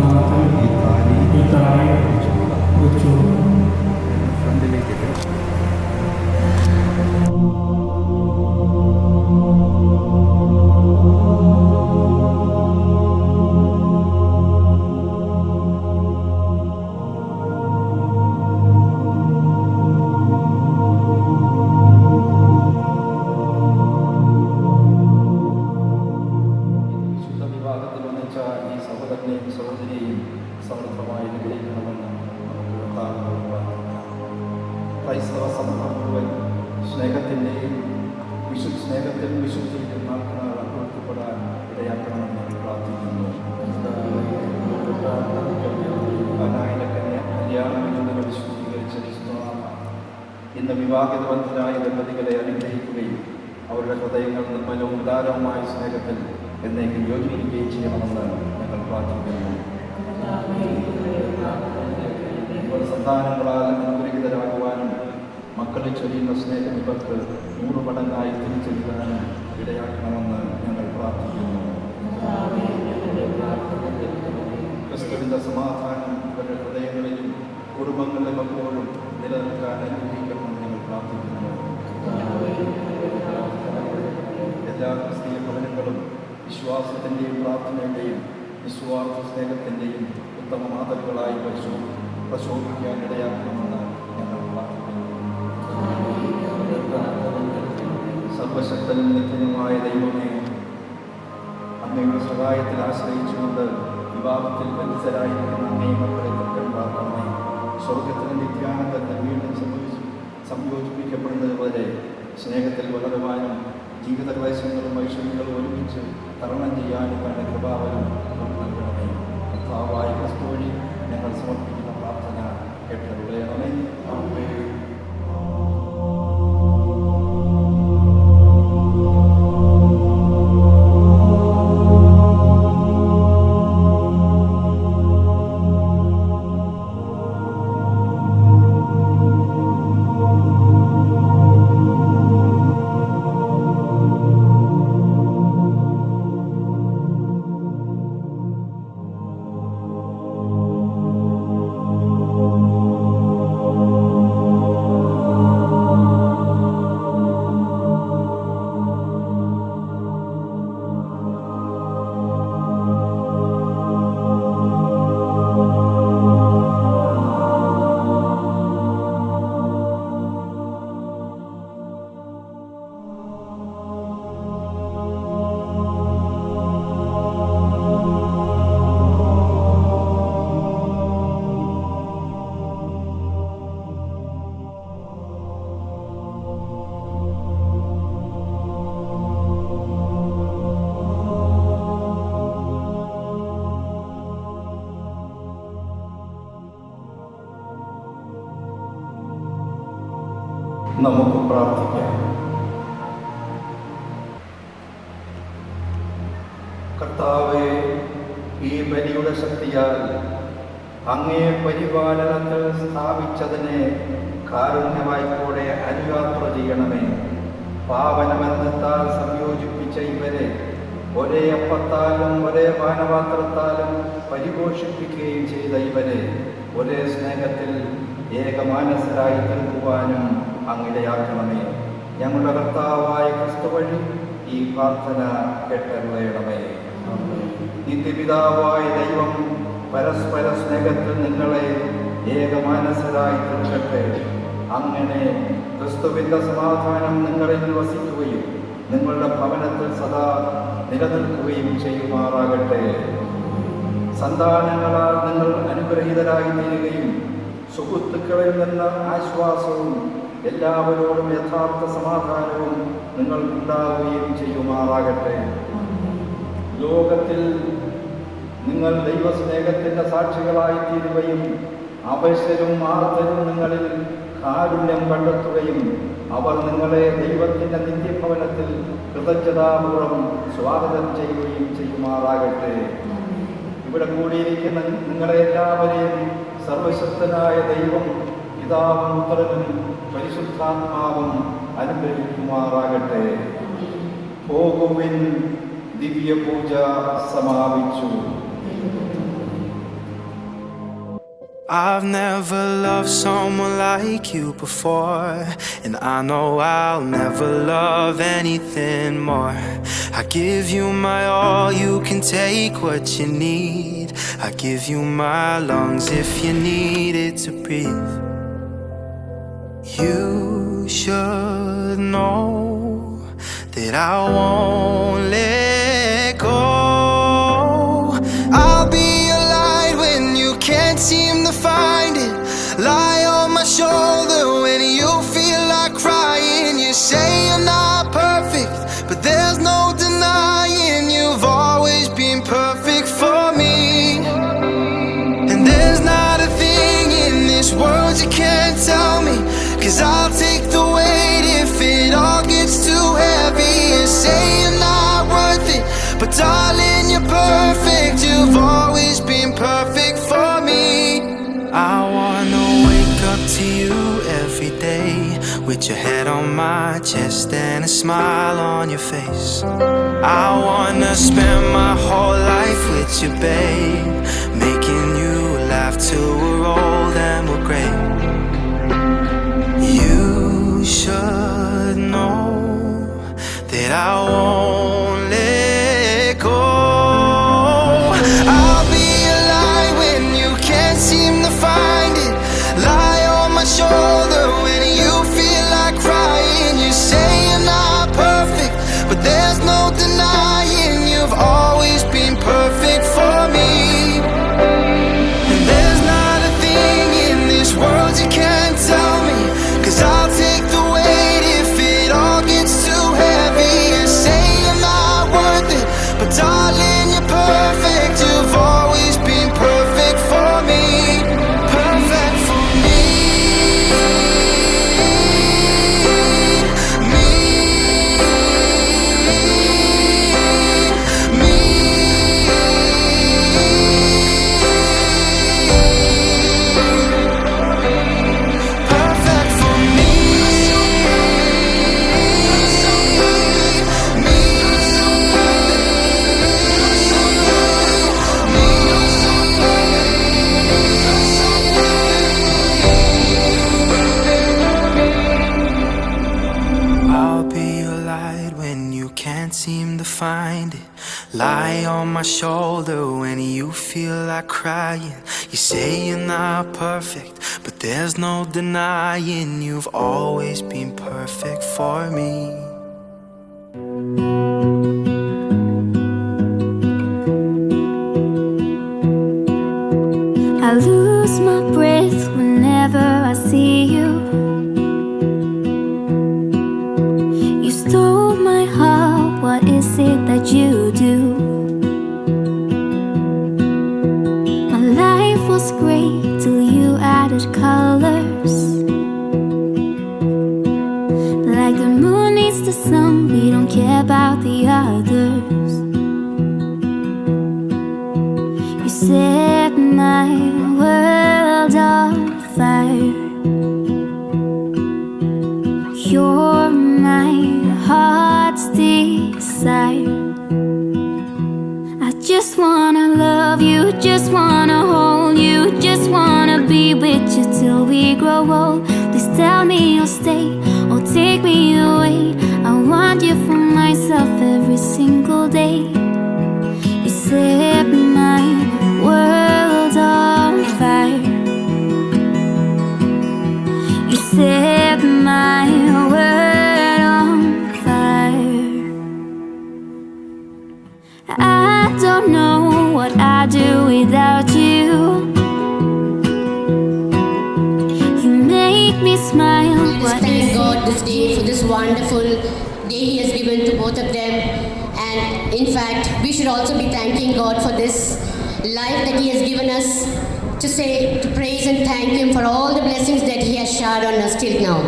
നാമത്തിൽ ഈ താലി ഫ്രണ്ടിലേക്ക് സഹോദരനെയും സഹോദരിയെയും സമൃദ്ധമായി അനുഗ്രഹിക്കണമെന്ന് നമുക്ക് കർത്താവിനോട് പ്രാർത്ഥിക്കാം. ക്രൈസ്തവ സമൂഹം മുഴുവൻ സ്നേഹത്തിൽ വിശുദ്ധിയിലും നാൾക്കുനാൾ അഭിവൃദ്ധിപ്പെടാൻ ഇടയാക്കണമെന്ന് പ്രാർത്ഥിക്കുന്നു. കല്യാണങ്ങളുടെ വിശുദ്ധീകരിച്ച വിശുദ്ധനാമ ഇന്ന് വിവാഹിതബദ്ധരായ ദമ്പതികളെ അനുഗ്രഹിക്കുകയും അവരുടെ ഹൃദയങ്ങൾ നിർമ്മലവും ഉദാരവുമായ സ്നേഹത്തിൽ എന്നേക്കും യോജിപ്പിക്കുകയും ചെയ്യണമെന്ന് ഞങ്ങൾ പ്രാർത്ഥിക്കുന്നു. സന്താനങ്ങളാൽ അനുഗ്രഹീതരാകുവാനും മക്കളിൽ ചൊരിയുന്ന സ്നേഹം ഇവർക്ക് 100 മടങ്ങായി തിരിച്ചെടുക്കാനും ഇടയാക്കണമെന്ന് ഞങ്ങൾ പ്രാർത്ഥിക്കുന്നു. ക്രിസ്തുവിൻ്റെ സമാധാനം ഇവരുടെ ഹൃദയങ്ങളിലും കുടുംബങ്ങളിലും എപ്പോഴും നിലനിൽക്കാൻ അനുഗ്രഹിക്കണമെന്ന് ഞങ്ങൾ പ്രാർത്ഥിക്കുന്നു. എല്ലാ ക്രിസ്തീയ ഭവനങ്ങളും വിശ്വാസത്തിൻ്റെയും പ്രാർത്ഥനയുടെയും നിസ്വാർത്ഥ സ്നേഹത്തിൻ്റെയും ഉത്തമ മാതൃകളായി പ്രശോഭിക്കാൻ ഇടയാക്കണമെന്ന് ഞങ്ങൾ പ്രാർത്ഥിക്കുന്നു. സർവശക്തനും നിത്യനുമായ ദൈവമേ, അങ്ങയുടെ സഹായത്തിൽ ആശ്രയിച്ചുകൊണ്ട് വിവാഹത്തിൽ ബന്ധിതരായിരിക്കുന്ന അങ്ങേ മക്കളെ തൃക്കണ്ടാക്കണമേ. സ്വർഗത്തിൻ്റെ നിത്യാനന്ദത്തിൽ വീണ്ടും സംയോജിപ്പിക്കപ്പെടുന്നത് വരെ സ്നേഹത്തിൽ വളരുവാനും ജീവിത ക്ലേശങ്ങളും ഐശ്വര്യങ്ങളും ഒരുമിച്ച് തരണം ചെയ്യാനും വേണ്ട കൃപാവനം നൽകണമേ. കർത്താവായ ക്രിസ്തു വഴി ഞങ്ങൾ സമർപ്പിക്കുന്ന പ്രാർത്ഥന കേട്ടരുളയണമേ. നമുക്ക് പ്രാർത്ഥിക്കാം. കർത്താവേ, ഈ ബലിയുടെ ശക്തിയാൽ അങ്ങേ പരിപാലനത്തിൽ സ്ഥാപിച്ചതിനെ കാരുണ്യവായ്പോടെ അനുയാത്ര ചെയ്യണമേ. പാവനബന്ധത്താൽ സംയോജിപ്പിച്ച ഇവരെ ഒരേ അപ്പത്താലും ഒരേ പാനപാത്രത്താലും പരിപോഷിപ്പിക്കുകയും ചെയ്ത ഇവരെ ഒരേ സ്നേഹത്തിൽ ഏകമാനസരായി തീർക്കുവാനും അങ്ങിടയാക്കണമേ. ഞങ്ങളുടെ കർത്താവായ ക്രിസ്തു വഴി ഈ പ്രാർത്ഥന കേട്ടരുളയണമേ. നിത്യപിതാവായ ദൈവം പരസ്പര സ്നേഹത്തിൽ നിങ്ങളെ ഏകമാനസരായി തീർക്കട്ടെ. അങ്ങനെ ക്രിസ്തുവിൻ്റെ സമാധാനം നിങ്ങളിൽ വസിക്കുകയും നിങ്ങളുടെ ഭവനത്തിൽ സദാ നിലനിൽക്കുകയും ചെയ്യുമാറാകട്ടെ. സന്താനങ്ങളാൽ നിങ്ങൾ അനുഗ്രഹീതരായി തീരുകയും സുഹൃത്തുക്കളിൽ നിന്ന് ആശ്വാസവും എല്ലാവരോടും യഥാർത്ഥ സമാധാനവും നിങ്ങൾക്കുണ്ടാവുകയും ചെയ്യുമാറാകട്ടെ. ലോകത്തിൽ നിങ്ങൾ ദൈവസ്നേഹത്തിൻ്റെ സാക്ഷികളായി തീരുകയും അവശ്യരും ആർത്തരും നിങ്ങളിൽ കാരുണ്യം കണ്ടെത്തുകയും അവർ നിങ്ങളെ ദൈവത്തിൻ്റെ നിത്യഭവനത്തിൽ കൃതജ്ഞതാപൂർവ്വം സ്വാഗതം ചെയ്യുകയും ചെയ്യുമാറാകട്ടെ. ഇവിടെ കൂടിയിരിക്കുന്ന നിങ്ങളെ എല്ലാവരെയും സർവശക്തനായ ദൈവം പിതാവും പുത്രനും പരിശുദ്ധാത്മാവും അനുഗ്രഹിക്കുമാറാകട്ടെ. പോകുവിൻ, ദിവ്യപൂജ സമാപിച്ചു. I've never loved someone like you before, and I know I'll never love anything more. I give you my all, you can take what you need. I give you my lungs if you need it to breathe. You should know that I won't let go. I'll be 'cause I'll take the weight if it all gets too heavy. And say you're not worth it, but darling, you're perfect. You've always been perfect for me. I wanna wake up to you every day, with your head on my chest and a smile on your face. I wanna spend my whole life with you, babe, making you laugh till we're old and we're gray. You should know that I won't let go. I'll be a lie when you can't seem to find it, lie on my shoulder when you feel like crying. You say you're not perfect, but there's no denying you've always been perfect for me. And there's not a thing in this world you can't tell me, 'cause I'll take the weight if it all gets too heavy. And say you're not worth it, but darling, you're perfect. You've always been perfect for me. Perfect for me. I'll be your light when you can't seem to find it, lie on my shoulder when you feel like crying. You say you're not perfect, but there's no denying you've always been perfect for me. I lose my breath whenever I see you. You stole my heart, what is it that you do? My life was great till you added colors. Like the moon needs the sun, we don't care about the others. You set my world on fire. You're my heart's desire. I just wanna love you, just wanna hold you, just wanna be with you till we grow old. Please tell me you'll stay or take me away. I want you for myself every single day. You set my world on fire. You set my world on fire. I don't know what I'd do without you. You make me smile. Let us thank God this day for this wonderful day He has given to both of them. And in fact, we should also be thanking God for this life that He has given us, to say, to praise and thank Him for all the blessings that He has showered on us till now.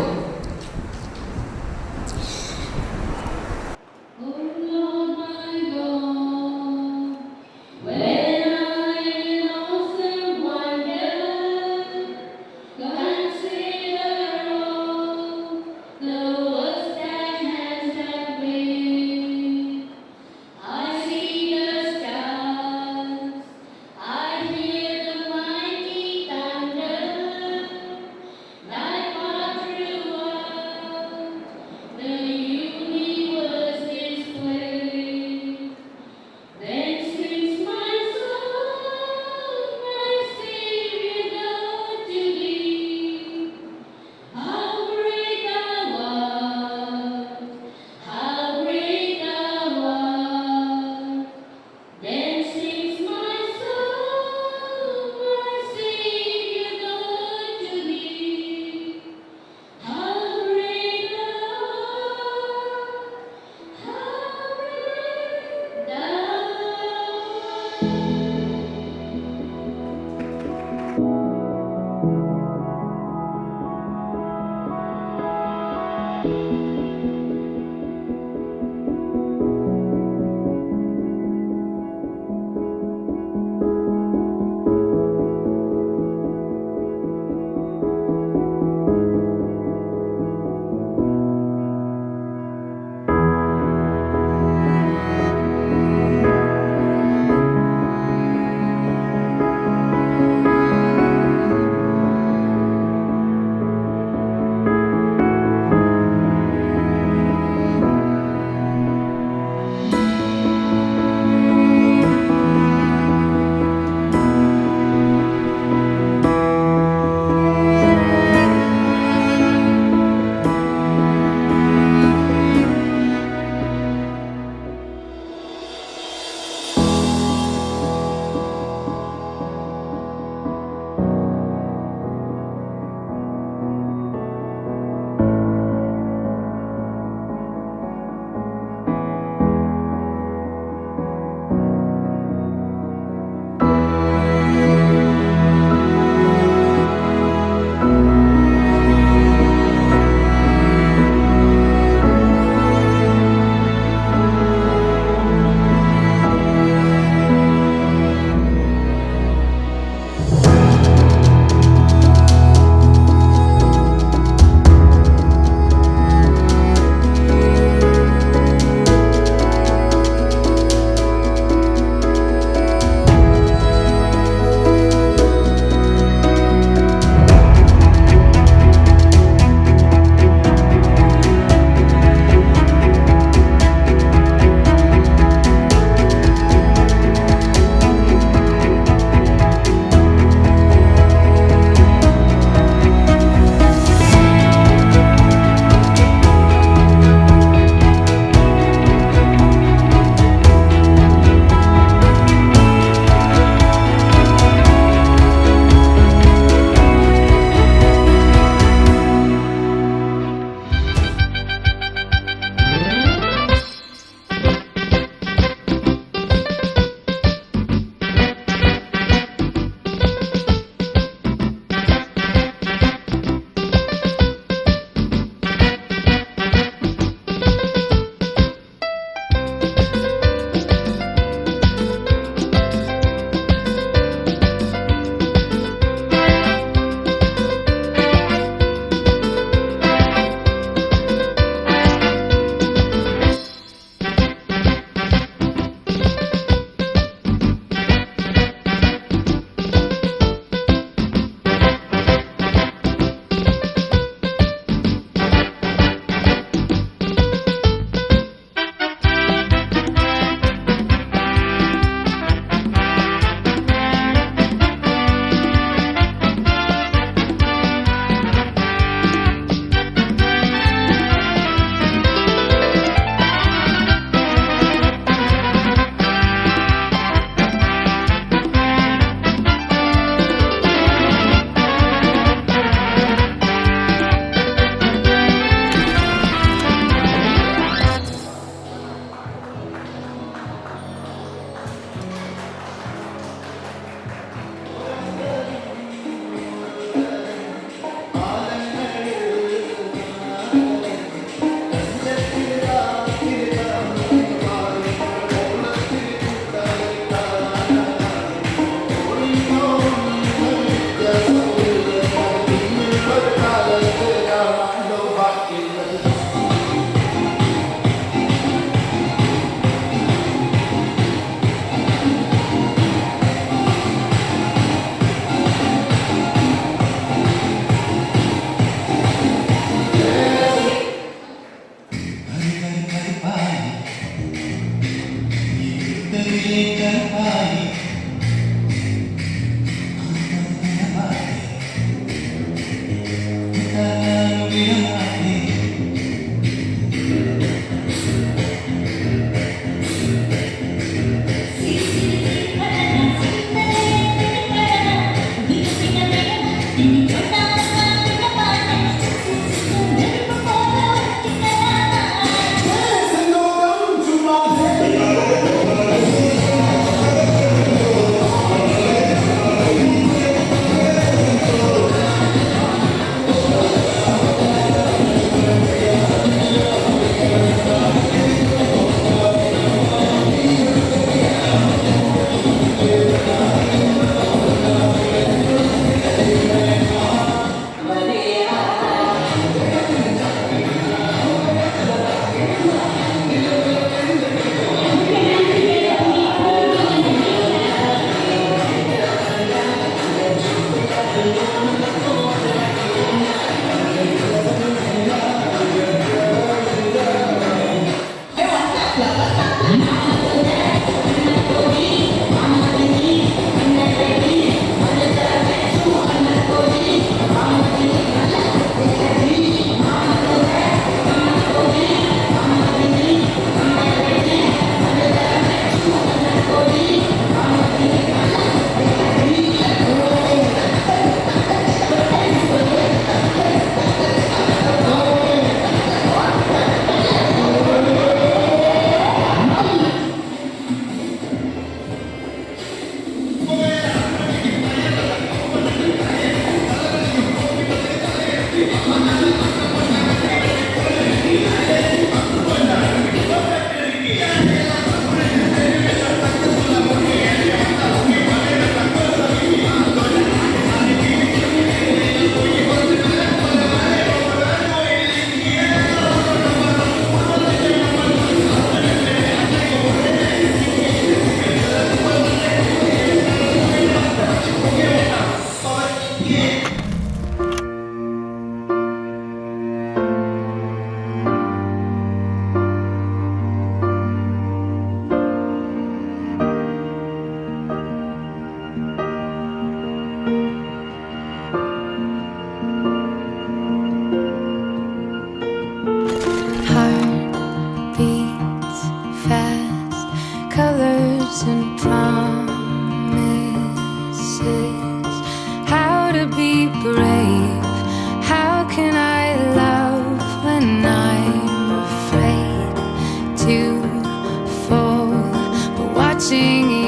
Like water through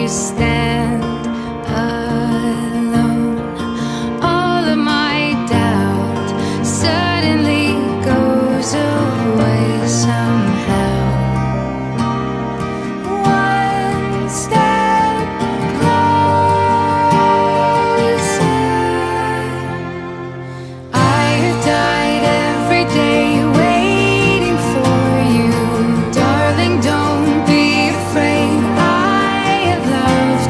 stand alone. All of my doubt suddenly goes away somehow. One step closer. I have died every day waiting for you. Darling, don't be afraid. I have loved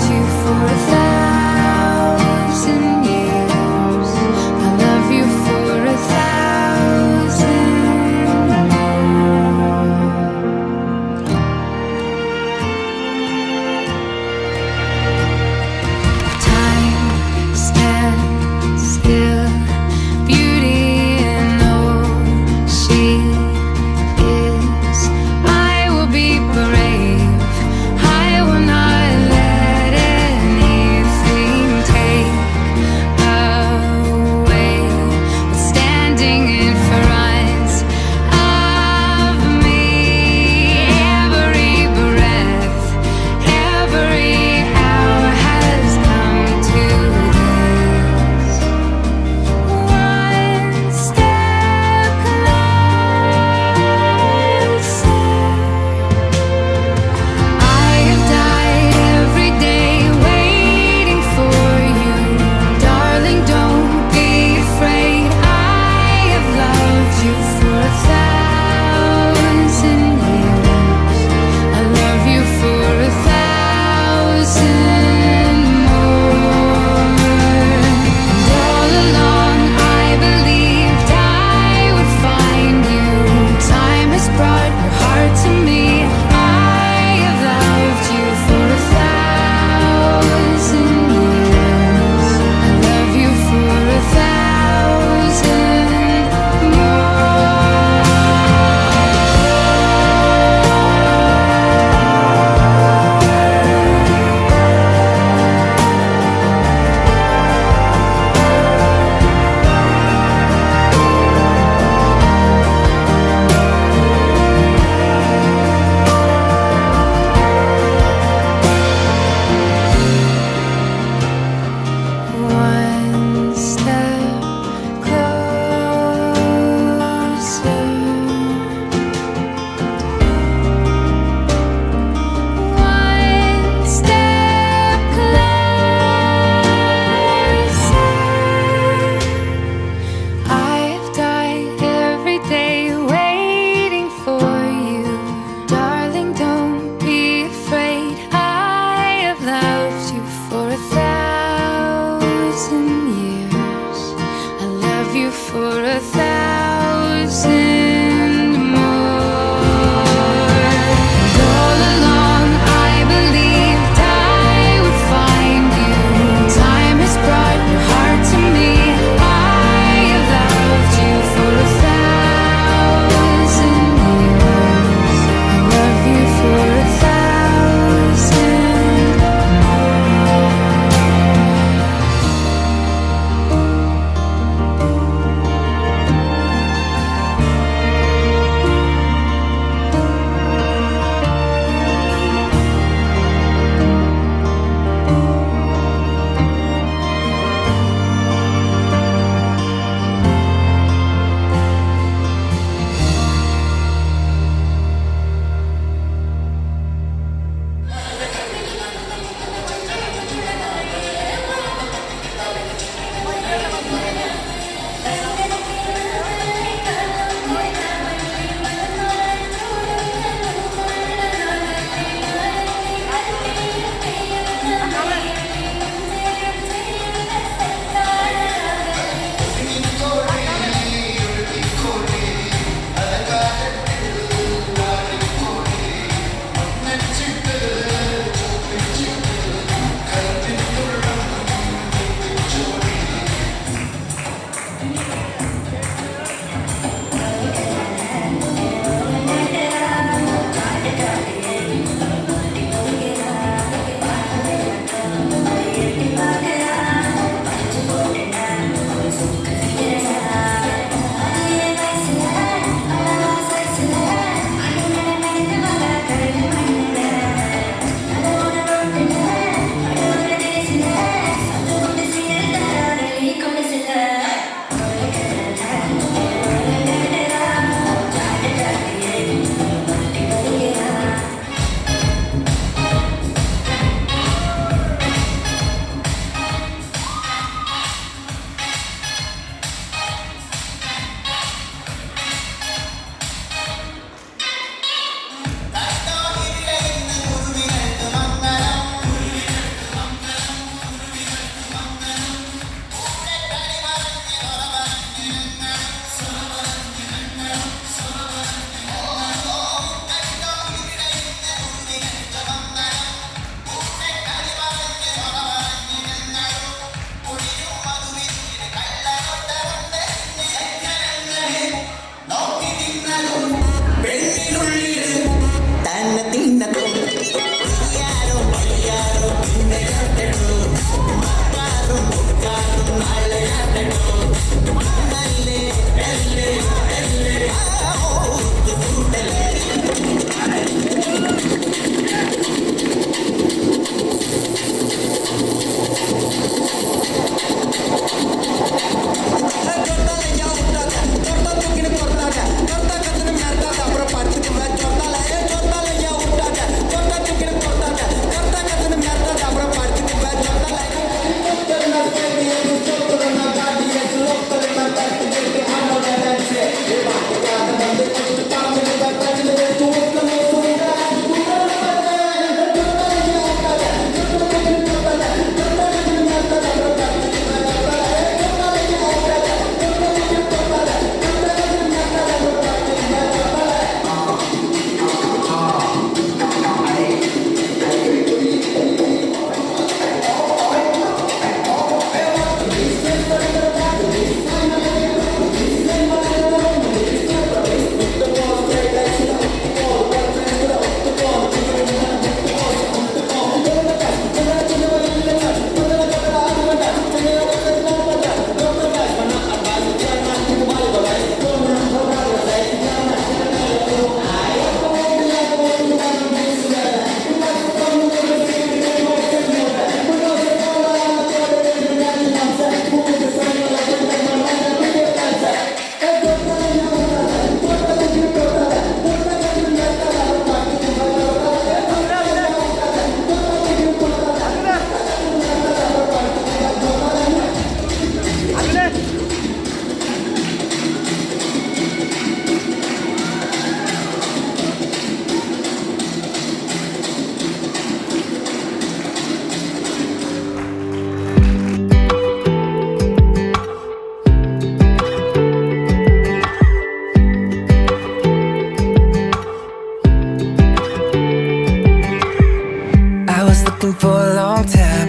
time.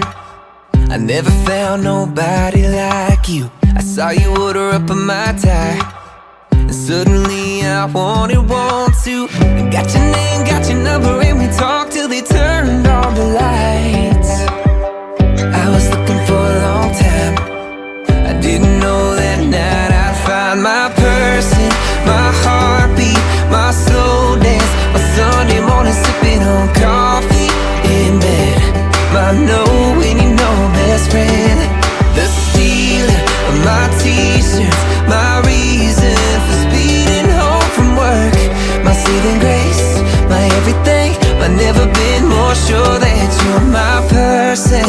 I never found nobody like you. I saw you order up on my tie, and suddenly I wanted to. Got your name, got your number, and we talked till they turned on the lights. I was looking for a long time. I didn't know that night I'd find my person, my heartbeat, my slow dance, my Sunday morning sipping on coffee in bed, my know when you know best friend, the stealer of my t-shirts, my reason for speeding home from work, my saving grace, my everything. I've never been more sure that you're my person.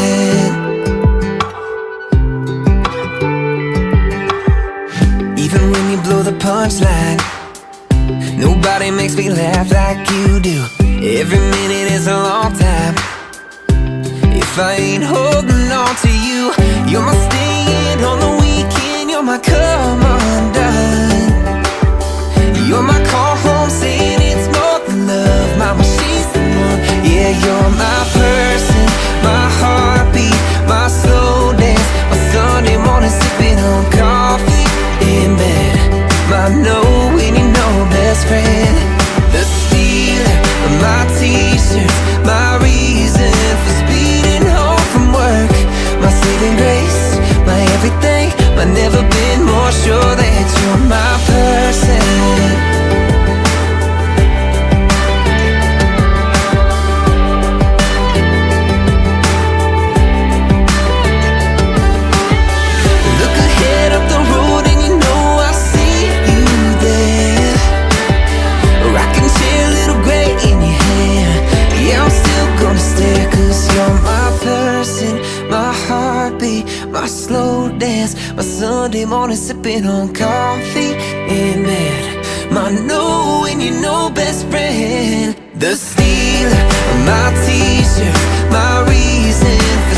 Even when you blow the punchline, nobody makes me laugh like you do. Every minute is a long time. If I ain't holding on to you, you're my stand on the weekend, you're my come undone. You're my call home saying it's more than love. Mama, she's the one. Yeah, you're my person, my heartbeat, my slow dance, my Sunday morning sipping on coffee in bed, my know when you know best friend, the stealer of my t-shirts, my reason for speeding home from work, my saving grace, my everything. I've never been more sure that you're my person. Look ahead up the road and you know I see you there, rocking chair, little gray in your hair. Yeah, I'm still gonna stare, 'cause you're my person, my heartbeat, my slow dance, my Sunday morning sipping on coffee in bed, my know when you know best friend, the stealer of my t-shirt, my reason for